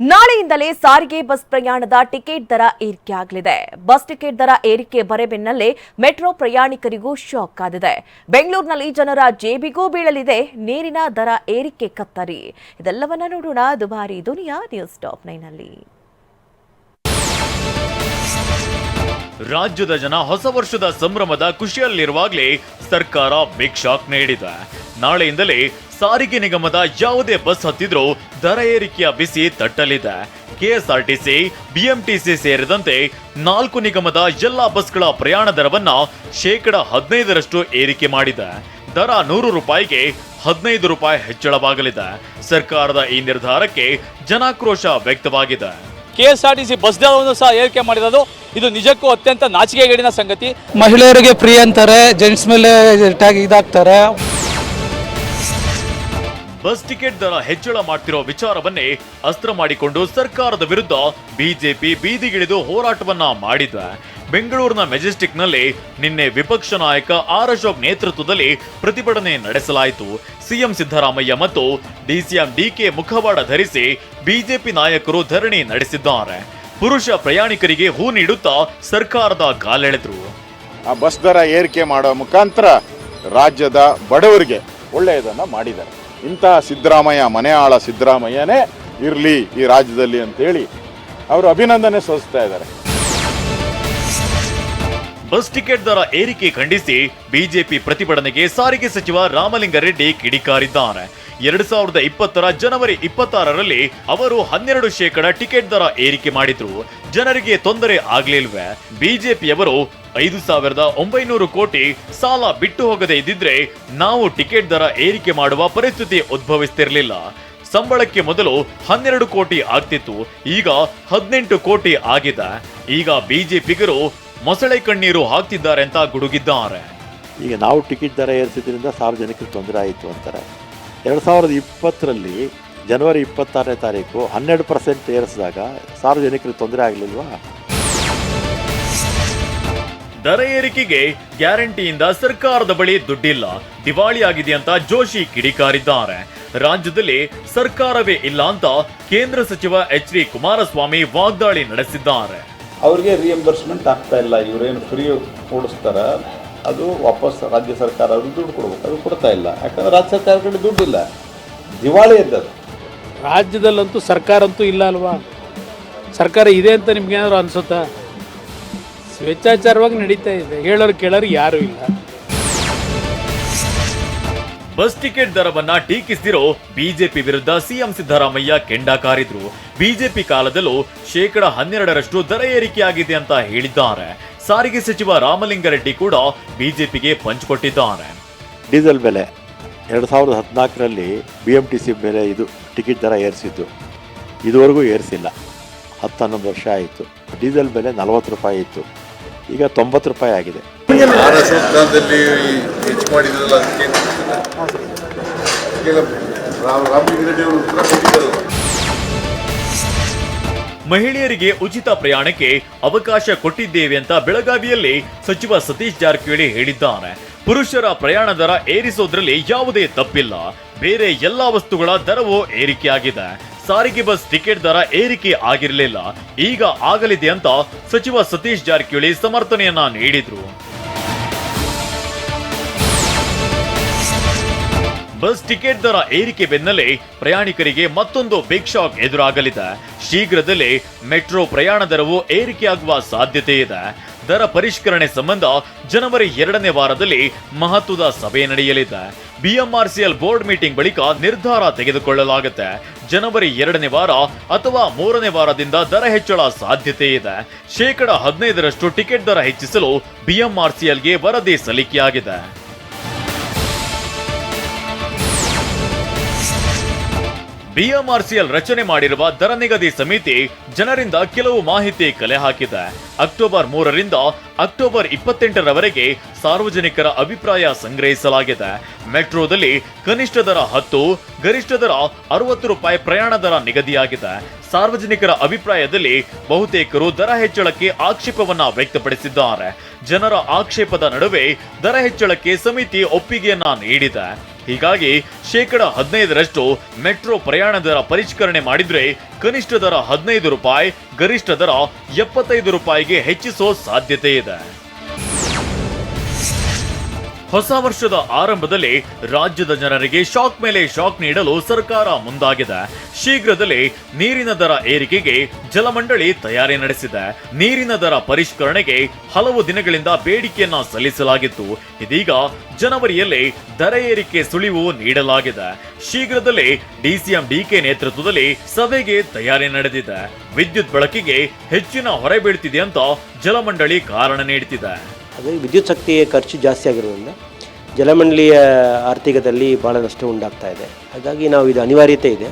ನಾಳೆಯಿಂದಲೇ ಸಾರಿಗೆ ಬಸ್ ಪ್ರಯಾಣದ ಟಿಕೆಟ್ ದರ ಏರಿಕೆಯಾಗಲಿದೆ. ಬಸ್ ಟಿಕೆಟ್ ದರ ಏರಿಕೆ ಬರೆಬೆನ್ನಲ್ಲೇ ಮೆಟ್ರೋ ಪ್ರಯಾಣಿಕರಿಗೂ ಶಾಕ್ ಆಗಿದೆ. ಬೆಂಗಳೂರಿನಲ್ಲಿ ಜನರ ಜೇಬಿಗೂ ಬೀಳಲಿದೆ ನೀರಿನ ದರ ಏರಿಕೆ ಕತ್ತರಿ. ಇದೆಲ್ಲವನ್ನ ನೋಡೋಣ ದುಬಾರಿ ದುನಿಯಾ ನ್ಯೂಸ್ ಟಾಪ್ 9 ನಲ್ಲಿ. ರಾಜ್ಯದ ಜನ ಹೊಸ ವರ್ಷದ ಸಂಭ್ರಮದ ಖುಷಿಯಲ್ಲಿರುವಾಗಲೇ ಸರ್ಕಾರ ಬಿಗ್ ಶಾಕ್ ನೀಡಿದೆ. ನಾಳೆಯಿಂದಲೇ ಸಾರಿಗೆ ನಿಗಮದ ಯಾವುದೇ ಬಸ್ ಹತ್ತಿದ್ರೂ ದರ ಏರಿಕೆಯ ಬಿಸಿ ತಟ್ಟಲಿದೆ. ಕೆಎಸ್ಆರ್ಟಿಸಿ, ಬಿಎಂಟಿಸಿ ಸೇರಿದಂತೆ 4 ನಿಗಮದ ಎಲ್ಲಾ ಬಸ್ಗಳ ಪ್ರಯಾಣ ದರವನ್ನ 15% ಏರಿಕೆ ಮಾಡಿದೆ. ದರ 100 ರೂಪಾಯಿಗೆ 15 ರೂಪಾಯಿ ಹೆಚ್ಚಳವಾಗಲಿದೆ. ಸರ್ಕಾರದ ಈ ನಿರ್ಧಾರಕ್ಕೆ ಜನಾಕ್ರೋಶ ವ್ಯಕ್ತವಾಗಿದೆ. ಕೆಎಸ್ಆರ್ಟಿಸಿ ಬಸ್ ದರವನ್ನು ಸಹ ಏರಿಕೆ ಮಾಡಿರೋದು ಇದು ನಿಜಕ್ಕೂ ಅತ್ಯಂತ ನಾಚಿಕೆಗೇಡಿನ ಸಂಗತಿ. ಮಹಿಳೆಯರಿಗೆ ಫ್ರೀ ಅಂತಾರೆ, ಜೆಂಟ್ಸ್ ಮೇಲೆ ಇದಾಗ್ತಾರೆ. ಬಸ್ ಟಿಕೆಟ್ ದರ ಹೆಚ್ಚಳ ಮಾಡ್ತಿರೋ ವಿಚಾರವನ್ನೇ ಅಸ್ತ್ರ ಮಾಡಿಕೊಂಡು ಸರ್ಕಾರದ ವಿರುದ್ಧ ಬಿಜೆಪಿ ಬೀದಿಗಿಳಿದು ಹೋರಾಟವನ್ನ ಮಾಡಿದೆ. ಬೆಂಗಳೂರಿನ ಮೆಜೆಸ್ಟಿಕ್ನಲ್ಲಿ ನಿನ್ನೆ ವಿಪಕ್ಷ ನಾಯಕ ಆರ್ ಅಶೋಕ್ ನೇತೃತ್ವದಲ್ಲಿ ಪ್ರತಿಭಟನೆ ನಡೆಸಲಾಯಿತು. ಸಿಎಂ ಸಿದ್ದರಾಮಯ್ಯ ಮತ್ತು ಡಿಸಿಎಂ ಡಿಕೆ ಮುಖವಾಡ ಧರಿಸಿ ಬಿಜೆಪಿ ನಾಯಕರು ಧರಣಿ ನಡೆಸಿದ್ದಾರೆ. ಪುರುಷ ಪ್ರಯಾಣಿಕರಿಗೆ ಹೂ ನೀಡುತ್ತಾ ಸರ್ಕಾರದ ಕಾಲೆಳೆದ್ರು. ಆ ಬಸ್ ದರ ಏರಿಕೆ ಮಾಡೋ ಮುಖಾಂತರ ರಾಜ್ಯದ ಬಡವರಿಗೆ ಒಳ್ಳೆಯದನ್ನ ಮಾಡಿದ್ದಾರೆ. ಇಂತಹ ಸಿದ್ದರಾಮಯ್ಯ, ಮನೆ ಆಳ ಸಿದ್ದರಾಮಯ್ಯನೇ ಇರಲಿ ಈ ರಾಜ್ಯದಲ್ಲಿ ಅಂತೇಳಿ ಅವರು ಅಭಿನಂದನೆ ಸಲ್ಲಿಸ್ತಾ ಇದ್ದಾರೆ. ಬಸ್ ಟಿಕೆಟ್ ದರ ಏರಿಕೆ ಖಂಡಿಸಿ ಬಿಜೆಪಿ ಪ್ರತಿಭಟನೆಗೆ ಸಾರಿಗೆ ಸಚಿವ ರಾಮಲಿಂಗಾರೆಡ್ಡಿ ಕಿಡಿಕಾರಿದ್ದಾರೆ. 2020 ಜನವರಿ 26ರಲ್ಲಿ ಅವರು 12% ಟಿಕೆಟ್ ದರ ಏರಿಕೆ ಮಾಡಿದ್ರು. ಜನರಿಗೆ ತೊಂದರೆ ಆಗ್ಲಿಲ್ವೇ? ಬಿಜೆಪಿಯವರು 5,900 ಕೋಟಿ ಸಾಲ ಬಿಟ್ಟು ಹೋಗದೆ ಇದ್ದಿದ್ರೆ ನಾವು ಟಿಕೆಟ್ ದರ ಏರಿಕೆ ಮಾಡುವ ಪರಿಸ್ಥಿತಿ ಉದ್ಭವಿಸ್ತಿರ್ಲಿಲ್ಲ. ಸಂಬಳಕ್ಕೆ ಮೊದಲು 12 ಕೋಟಿ ಆಗ್ತಿತ್ತು, ಈಗ 18 ಕೋಟಿ ಆಗಿದೆ. ಈಗ ಬಿಜೆಪಿಗರು ಮೊಸಳೆ ಕಣ್ಣೀರು ಹಾಕ್ತಿದ್ದಾರೆ ಅಂತ ಗುಡುಗಿದ್ದಾರೆ. ಈಗ ನಾವು ಟಿಕೆಟ್ ದರ ಏರಿಸಿದ್ರಿಂದ ಸಾರ್ವಜನಿಕರಿಗೆ ತೊಂದರೆ ಆಯಿತು ಅಂತಾರೆ. 2020ರಲ್ಲಿ ಜನವರಿ 26ನೇ ತಾರೀಕು 12% ಏರಿಸಿದಾಗ ಸಾರ್ವಜನಿಕರಿಗೆ ತೊಂದರೆ ಆಗಲಿಲ್ವಾ? ದರ ಏರಿಕೆಗೆ ಗ್ಯಾರಂಟಿಯಿಂದ ಸರ್ಕಾರದ ಬಳಿ ದುಡ್ಡಿಲ್ಲ, ದಿವಾಳಿ ಆಗಿದೆ ಅಂತ ಜೋಶಿ ಕಿಡಿಕಾರಿದ್ದಾರೆ. ರಾಜ್ಯದಲ್ಲಿ ಸರ್ಕಾರವೇ ಇಲ್ಲ ಅಂತ ಕೇಂದ್ರ ಸಚಿವ ಎಚ್.ಡಿ. ಕುಮಾರಸ್ವಾಮಿ ವಾಗ್ದಾಳಿ ನಡೆಸಿದ್ದಾರೆ. ಅವ್ರಿಗೆ ರಿಯಂಬರ್ಸ್ಮೆಂಟ್ ಆಗ್ತಾ ಇಲ್ಲ. ಇವರೇನು ಫ್ರೀ ಓಡಿಸ್ತಾರ ಅದು ವಾಪಸ್ ರಾಜ್ಯ ಸರ್ಕಾರ ಅವ್ರಿಗೆ ದುಡ್ಡು ಕೊಡ್ಬೇಕು, ಅದು ಕೊಡ್ತಾ ಇಲ್ಲ. ಯಾಕಂದ್ರೆ ರಾಜ್ಯ ಸರ್ಕಾರ ಕಡೆ ದುಡ್ಡಿಲ್ಲ, ದಿವಾಳಿ ಇದ್ದದು. ರಾಜ್ಯದಲ್ಲಂತೂ ಸರ್ಕಾರ ಅಂತೂ ಇಲ್ಲ ಅಲ್ವಾ? ಸರ್ಕಾರ ಇದೆ ಅಂತ ನಿಮ್ಗೇನಾದ್ರು ಅನ್ಸುತ್ತಾ? ಸ್ವೇಚ್ಛಾಚಾರವಾಗಿ ನಡೀತಾ ಇದೆ, ಹೇಳೋರು ಕೇಳೋರು ಯಾರೂ ಇಲ್ಲ. ಬಸ್ ಟಿಕೆಟ್ ದರವನ್ನ ಟೀಕಿಸಿರೋ ಬಿಜೆಪಿ ವಿರುದ್ಧ ಸಿಎಂ ಸಿದ್ದರಾಮಯ್ಯ ಕೆಂಡ ಕಾರಿದ್ರು. ಬಿಜೆಪಿ ಕಾಲದಲ್ಲೂ 12% ದರ ಏರಿಕೆಯಾಗಿದೆ ಅಂತ ಹೇಳಿದ್ದಾರೆ. ಸಾರಿಗೆ ಸಚಿವ ರಾಮಲಿಂಗಾರೆಡ್ಡಿ ಕೂಡ ಬಿಜೆಪಿಗೆ ಪಂಚ್ ಕೊಟ್ಟಿದ್ದಾರೆ. ಡೀಸೆಲ್ ಬೆಲೆ 2014ರಲ್ಲಿ ಬಿಎಂಟಿಸಿ ಬೆಲೆ ಇದು ಟಿಕೆಟ್ ದರ ಏರಿಸಿದ್ದು, ಇದುವರೆಗೂ ಏರಿಸಿಲ್ಲ. 10-11 ವರ್ಷ ಆಯಿತು. ಡೀಸೆಲ್ ಬೆಲೆ 40 ರೂಪಾಯಿ ಇತ್ತು, ಈಗ 90 ರೂಪಾಯಿ ಆಗಿದೆ. ಹೆಚ್ಚು ಮಾಡಿದ್ರಲ್ಲ, ಮಹಿಳೆಯರಿಗೆ ಉಚಿತ ಪ್ರಯಾಣಕ್ಕೆ ಅವಕಾಶ ಕೊಟ್ಟಿದ್ದೇವೆ ಅಂತ ಬೆಳಗಾವಿಯಲ್ಲಿ ಸಚಿವ ಸತೀಶ್ ಜಾರಕಿಹೊಳಿ ಹೇಳಿದ್ದಾರೆ. ಪುರುಷರ ಪ್ರಯಾಣ ದರ ಏರಿಸೋದ್ರಲ್ಲಿ ಯಾವುದೇ ತಪ್ಪಿಲ್ಲ, ಬೇರೆ ಎಲ್ಲಾ ವಸ್ತುಗಳ ದರವೂ ಏರಿಕೆಯಾಗಿದೆ. ಸಾರಿಗೆ ಬಸ್ ಟಿಕೆಟ್ ದರ ಏರಿಕೆ ಆಗಿರಲಿಲ್ಲ, ಈಗ ಆಗಲಿದೆ ಅಂತ ಸಚಿವ ಸತೀಶ್ ಜಾರಕಿಹೊಳಿ ಸಮರ್ಥನೆಯನ್ನ ನೀಡಿದ್ರು. ಬಸ್ ಟಿಕೆಟ್ ದರ ಏರಿಕೆ ಬೆನ್ನಲ್ಲೇ ಪ್ರಯಾಣಿಕರಿಗೆ ಮತ್ತೊಂದು ಬಿಗ್ ಶಾಕ್ ಎದುರಾಗಲಿದೆ. ಶೀಘ್ರದಲ್ಲೇ ಮೆಟ್ರೋ ಪ್ರಯಾಣ ದರವು ಏರಿಕೆಯಾಗುವ ಸಾಧ್ಯತೆ ಇದೆ. ದರ ಪರಿಷ್ಕರಣೆ ಸಂಬಂಧ ಜನವರಿ 2ನೇ ವಾರದಲ್ಲಿ ಮಹತ್ವದ ಸಭೆ ನಡೆಯಲಿದೆ. ಬಿಎಂಆರ್ಸಿಎಲ್ ಬೋರ್ಡ್ ಮೀಟಿಂಗ್ ಬಳಿಕ ನಿರ್ಧಾರ ತೆಗೆದುಕೊಳ್ಳಲಾಗುತ್ತೆ. ಜನವರಿ 2ನೇ ವಾರ ಅಥವಾ 3ನೇ ವಾರದಿಂದ ದರ ಹೆಚ್ಚಳ ಸಾಧ್ಯತೆ ಇದೆ. 15% ಟಿಕೆಟ್ ದರ ಹೆಚ್ಚಿಸಲು ಬಿಎಂಆರ್ಸಿಎಲ್ಗೆ ವರದಿ ಸಲ್ಲಿಕೆಯಾಗಿದೆ. ಬಿಎಂಆರ್ಸಿಎಲ್ ರಚನೆ ಮಾಡಿರುವ ದರ ನಿಗದಿ ಸಮಿತಿ ಜನರಿಂದ ಕೆಲವು ಮಾಹಿತಿ ಕಲೆ ಹಾಕಿದೆ. ಅಕ್ಟೋಬರ್ 3ರಿಂದ ಅಕ್ಟೋಬರ್ 28ರವರೆಗೆ ಸಾರ್ವಜನಿಕರ ಅಭಿಪ್ರಾಯ ಸಂಗ್ರಹಿಸಲಾಗಿದೆ. ಮೆಟ್ರೋದಲ್ಲಿ ಕನಿಷ್ಠ ದರ 10, ಗರಿಷ್ಠ ದರ 60 ರೂಪಾಯಿ ಪ್ರಯಾಣ ದರ ನಿಗದಿಯಾಗಿದೆ. ಸಾರ್ವಜನಿಕರ ಅಭಿಪ್ರಾಯದಲ್ಲಿ ಬಹುತೇಕರು ದರ ಹೆಚ್ಚಳಕ್ಕೆ ಆಕ್ಷೇಪವನ್ನ ವ್ಯಕ್ತಪಡಿಸಿದ್ದಾರೆ. ಜನರ ಆಕ್ಷೇಪದ ನಡುವೆ ದರ ಹೆಚ್ಚಳಕ್ಕೆ ಸಮಿತಿ ಒಪ್ಪಿಗೆಯನ್ನ ನೀಡಿದೆ. ಹೀಗಾಗಿ ಶೇಕಡ 15ರಷ್ಟು ಮೆಟ್ರೋ ಪ್ರಯಾಣ ದರ ಪರಿಷ್ಕರಣೆ ಮಾಡಿದ್ರೆ ಕನಿಷ್ಠ ದರ 15 ರೂಪಾಯಿ, ಗರಿಷ್ಠ ದರ 75 ರೂಪಾಯಿಗೆ ಹೆಚ್ಚಿಸೋ ಸಾಧ್ಯತೆ ಇದೆ. ಹೊಸ ವರ್ಷದ ಆರಂಭದಲ್ಲಿ ರಾಜ್ಯದ ಜನರಿಗೆ ಶಾಕ್ ಮೇಲೆ ಶಾಕ್ ನೀಡಲು ಸರ್ಕಾರ ಮುಂದಾಗಿದೆ. ಶೀಘ್ರದಲ್ಲೇ ನೀರಿನ ದರ ಏರಿಕೆಗೆ ಜಲಮಂಡಳಿ ತಯಾರಿ ನಡೆಸಿದೆ. ನೀರಿನ ದರ ಪರಿಷ್ಕರಣೆಗೆ ಹಲವು ದಿನಗಳಿಂದ ಬೇಡಿಕೆಯನ್ನ ಸಲ್ಲಿಸಲಾಗಿತ್ತು. ಇದೀಗ ಜನವರಿಯಲ್ಲಿ ದರ ಏರಿಕೆ ಸುಳಿವು ನೀಡಲಾಗಿದೆ. ಶೀಘ್ರದಲ್ಲೇ ಡಿಸಿಎಂ ಡಿಕೆ ನೇತೃತ್ವದಲ್ಲಿ ಸಭೆಗೆ ತಯಾರಿ ನಡೆದಿದೆ. ವಿದ್ಯುತ್ ಬಳಕೆಗೆ ಹೆಚ್ಚಿನ ಹೊರೆ ಬೀಳ್ತಿದೆ ಅಂತ ಜಲಮಂಡಳಿ ಕಾರಣ ನೀಡುತ್ತಿದೆ. ಹಾಗಾಗಿ ವಿದ್ಯುತ್ ಶಕ್ತಿಯ ಖರ್ಚು ಜಾಸ್ತಿ ಆಗಿರೋದ್ರಿಂದ ಜಲಮಂಡಳಿಯ ಆರ್ಥಿಕತೆಯಲ್ಲಿ ಭಾಳ ನಷ್ಟ ಉಂಟಾಗ್ತಾ ಇದೆ. ಹಾಗಾಗಿ ನಾವು ಇದು ಅನಿವಾರ್ಯತೆ ಇದೆ.